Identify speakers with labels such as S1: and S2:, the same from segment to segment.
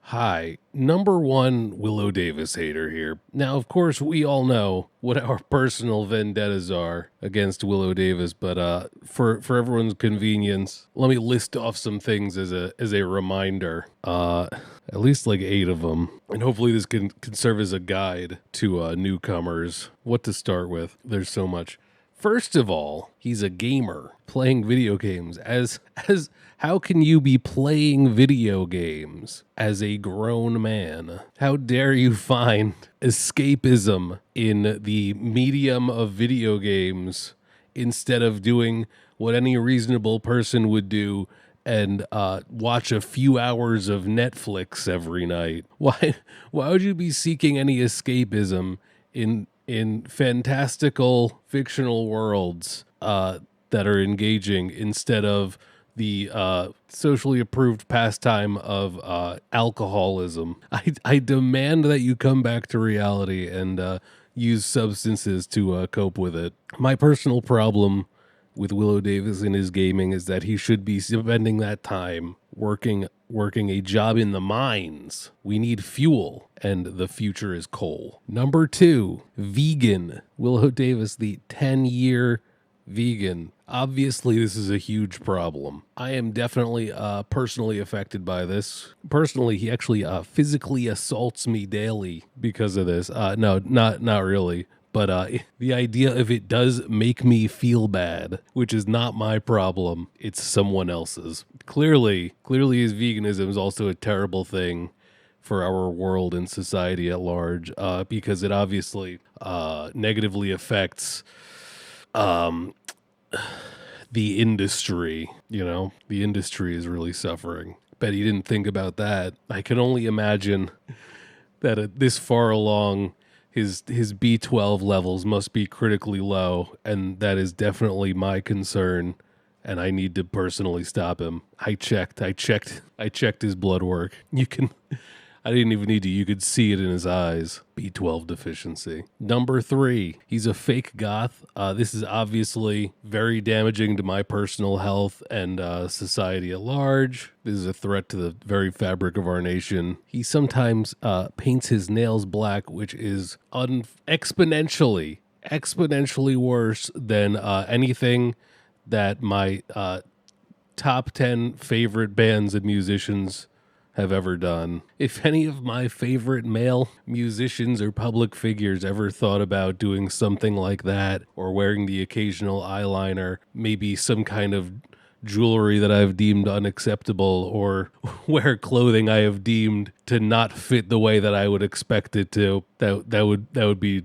S1: Hi, number one WiLLo Davis hater here. Now, of course, we all know what our personal vendettas are against WiLLo Davis, but for everyone's convenience, let me list off some things as a reminder. At least like 8 of them, and hopefully this can serve as a guide to newcomers. What to start with? There's so much. First of all, he's a gamer playing video games. As how can you be playing video games as a grown man? How dare you find escapism in the medium of video games instead of doing what any reasonable person would do and watch a few hours of Netflix every night? Why would you be seeking any escapism in fantastical fictional worlds that are engaging instead of the socially approved pastime of alcoholism? I demand that you come back to reality and use substances to cope with it. My personal problem with WiLLo Davis in his gaming is that he should be spending that time working a job in the mines. We need fuel, and the future is coal. Number 2, vegan. WiLLo Davis, the 10-year vegan. Obviously, this is a huge problem. I am definitely personally affected by this. Personally, he actually physically assaults me daily because of this. No, not really. But the idea of it does make me feel bad, which is not my problem. It's someone else's. Clearly his veganism is also a terrible thing for our world and society at large, because it obviously negatively affects the industry. You know, the industry is really suffering. Bet he didn't think about that. I can only imagine that this far along, his B12 levels must be critically low, and that is definitely my concern, and I need to personally stop him. I checked his blood work. I didn't even need to. You could see it in his eyes. B12 deficiency. Number 3, he's a fake goth. This is obviously very damaging to my personal health and society at large. This is a threat to the very fabric of our nation. He sometimes paints his nails black, which is exponentially worse than anything that my top 10 favorite bands and musicians have ever done. If any of my favorite male musicians or public figures ever thought about doing something like that, or wearing the occasional eyeliner, maybe some kind of jewelry that I've deemed unacceptable, or wear clothing I have deemed to not fit the way that I would expect it to, that would be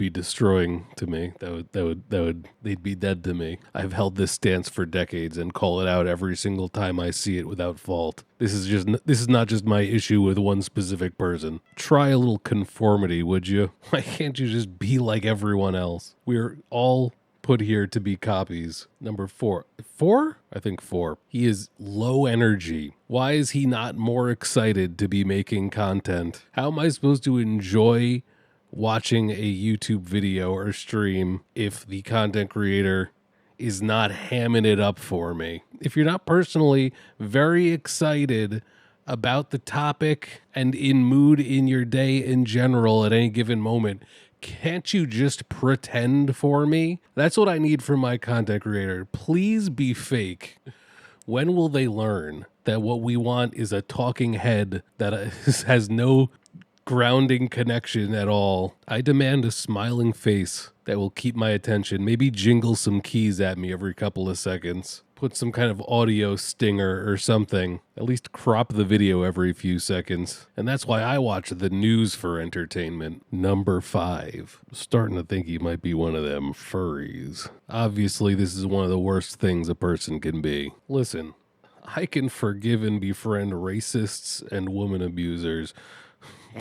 S1: destroying to me. They'd be dead to me. I've held this stance for decades and call it out every single time I see it without fault. This is not just my issue with one specific person. Try a little conformity, would you? Why can't you just be like everyone else? We're all put here to be copies. Number 4. 4? I think 4. He is low energy. Why is he not more excited to be making content? How am I supposed to enjoy watching a YouTube video or stream if the content creator is not hamming it up for me? If you're not personally very excited about the topic and in mood in your day in general at any given moment, can't you just pretend for me? That's what I need from my content creator. Please be fake. When will they learn that what we want is a talking head that has no grounding connection at all? I demand a smiling face that will keep my attention. Maybe jingle some keys at me every couple of seconds. Put some kind of audio stinger or something. At least crop the video every few seconds. And that's why I watch the news for entertainment. Number 5. Starting to think he might be one of them furries. Obviously, this is one of the worst things a person can be. Listen, I can forgive and befriend racists and woman abusers,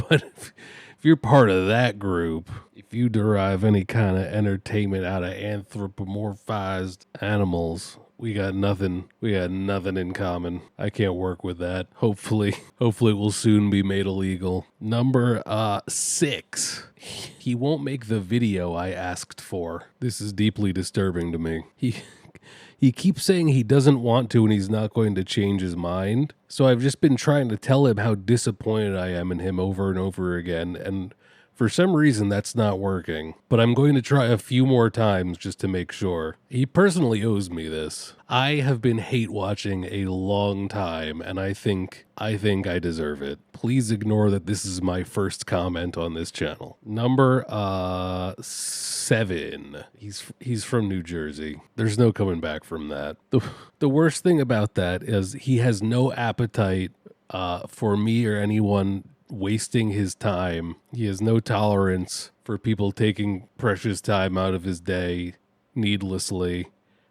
S1: but if you're part of that group, if you derive any kind of entertainment out of anthropomorphized animals, we got nothing in common. I can't work with that. Hopefully it will soon be made illegal. Number 6. He won't make the video I asked for. This is deeply disturbing to me. he keeps saying he doesn't want to and he's not going to change his mind. So I've just been trying to tell him how disappointed I am in him over and over again, and for some reason that's not working. But I'm going to try a few more times just to make sure. He personally owes me this. I have been hate watching a long time, and I think I deserve it. Please ignore that this is my first comment on this channel. Number 7. He's from New Jersey. There's no coming back from that. The worst thing about that is he has no appetite for me or anyone wasting his time. He has no tolerance for people taking precious time out of his day needlessly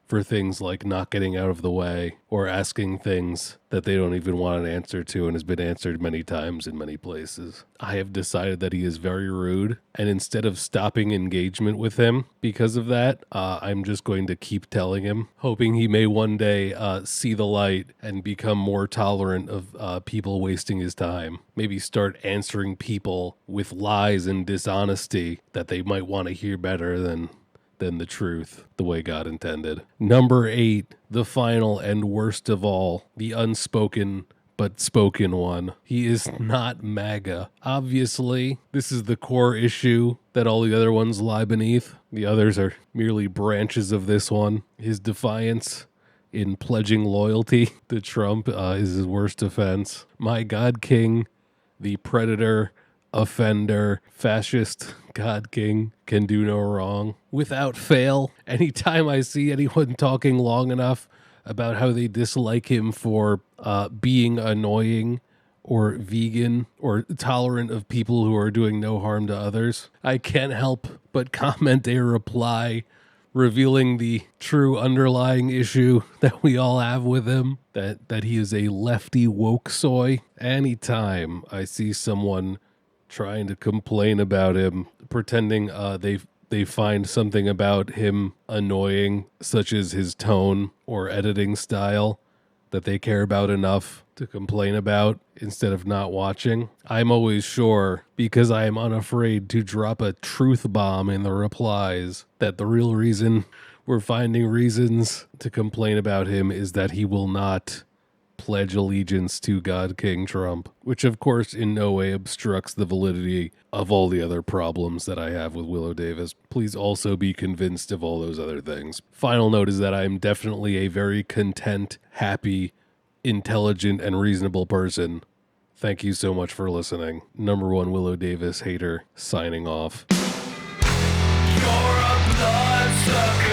S1: for things like not getting out of the way or asking things that they don't even want an answer to and has been answered many times in many places. I have decided that he is very rude, and instead of stopping engagement with him because of that, I'm just going to keep telling him, hoping he may one day see the light and become more tolerant of people wasting his time. Maybe start answering people with lies and dishonesty that they might want to hear better than the truth, the way God intended. Number 8, the final and worst of all, the unspoken but spoken one. He is not MAGA. Obviously, this is the core issue that all the other ones lie beneath. The others are merely branches of this one. His defiance in pledging loyalty to Trump is his worst offense. My God King, the predator, offender, fascist God King can do no wrong. Without fail, anytime I see anyone talking long enough about how they dislike him for being annoying or vegan or tolerant of people who are doing no harm to others, I can't help but comment a reply revealing the true underlying issue that we all have with him, that he is a lefty woke soy. Anytime I see someone trying to complain about him, pretending they find something about him annoying, such as his tone or editing style, that they care about enough to complain about instead of not watching, I'm always sure, because I am unafraid to drop a truth bomb in the replies, that the real reason we're finding reasons to complain about him is that he will not pledge allegiance to God King Trump, which of course in no way obstructs the validity of all the other problems that I have with WiLLo Davis. Please also be convinced of all those other things. Final note is that I'm definitely a very content, happy, intelligent, and reasonable person. Thank you so much for listening. Number 1 WiLLo Davis hater signing off. You're a bloodsucker.